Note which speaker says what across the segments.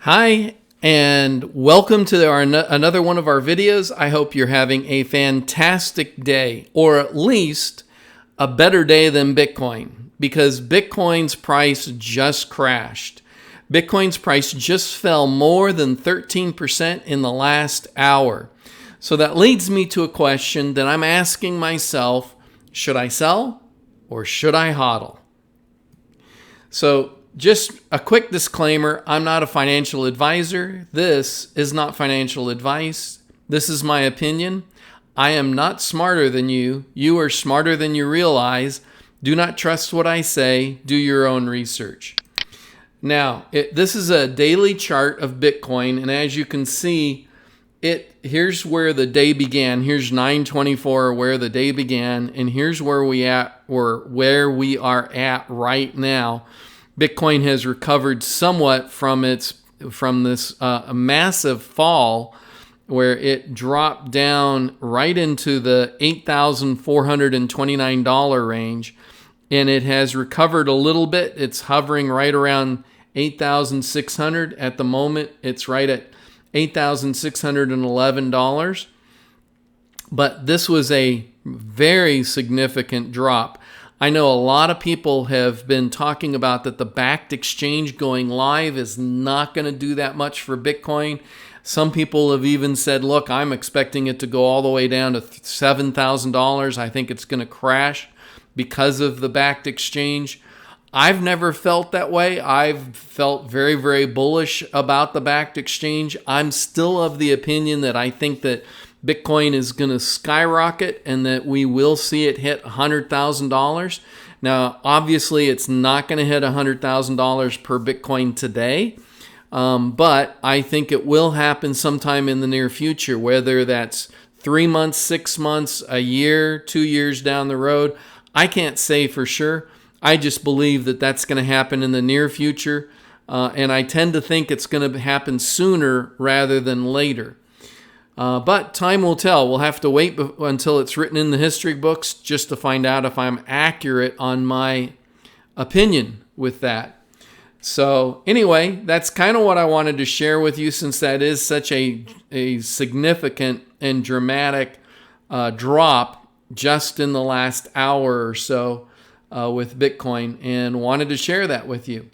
Speaker 1: Hi, and welcome to another one of our videos. I hope you're having a fantastic day, or at least a better day than Bitcoin, because Bitcoin's price just crashed. Bitcoin's price just fell more than 13% in the last hour. So that leads me to a question that I'm asking myself: should I sell or should I HODL? So just a quick disclaimer, I'm not a financial advisor. This is not financial advice. This is my opinion. I am not smarter than you. You are smarter than you realize. Do not trust what I say. Do your own research. Now, this is a daily chart of Bitcoin, and as you can see, here's where the day began. Here's 9/24, where the day began, and here's where we are at right now. Bitcoin has recovered somewhat from this massive fall, where it dropped down right into the $8,429 range, and it has recovered a little bit. It's hovering right around 8,600 at the moment. It's right at $8,611. But this was a very significant drop. I know a lot of people have been talking about that the BAKKT exchange going live is not going to do that much for Bitcoin. Some people have even said, look, I'm expecting it to go all the way down to $7,000. I think it's going to crash because of the BAKKT exchange. I've never felt that way. I've felt very, very bullish about the BAKKT exchange. I'm still of the opinion that I think that Bitcoin is going to skyrocket and that we will see it hit $100,000. Now, obviously, it's not going to hit $100,000 per Bitcoin today, but I think it will happen sometime in the near future, whether that's 3 months, 6 months, a year, 2 years down the road. I can't say for sure. I just believe that that's going to happen in the near future, and I tend to think it's going to happen sooner rather than later. But time will tell. We'll have to wait until it's written in the history books just to find out if I'm accurate on my opinion with that. So anyway, that's kind of what I wanted to share with you, since that is such a significant and dramatic drop just in the last hour or so with Bitcoin, and wanted to share that with you.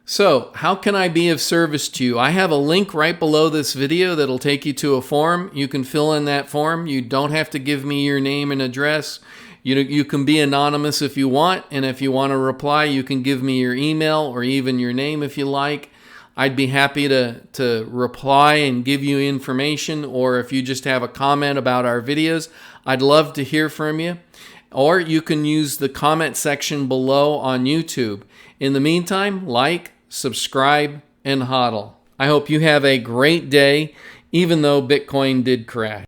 Speaker 1: So, how can I be of service to you? I have a link right below this video that'll take you to a form. You can fill in that form. You don't have to give me your name and address. You can be anonymous if you want, and if you want to reply, you can give me your email or even your name if you like. I'd be happy to reply and give you information, or if you just have a comment about our videos, I'd love to hear from you. Or you can use the comment section below on YouTube. In the meantime, like, subscribe, and HODL. I hope you have a great day, even though Bitcoin did crash.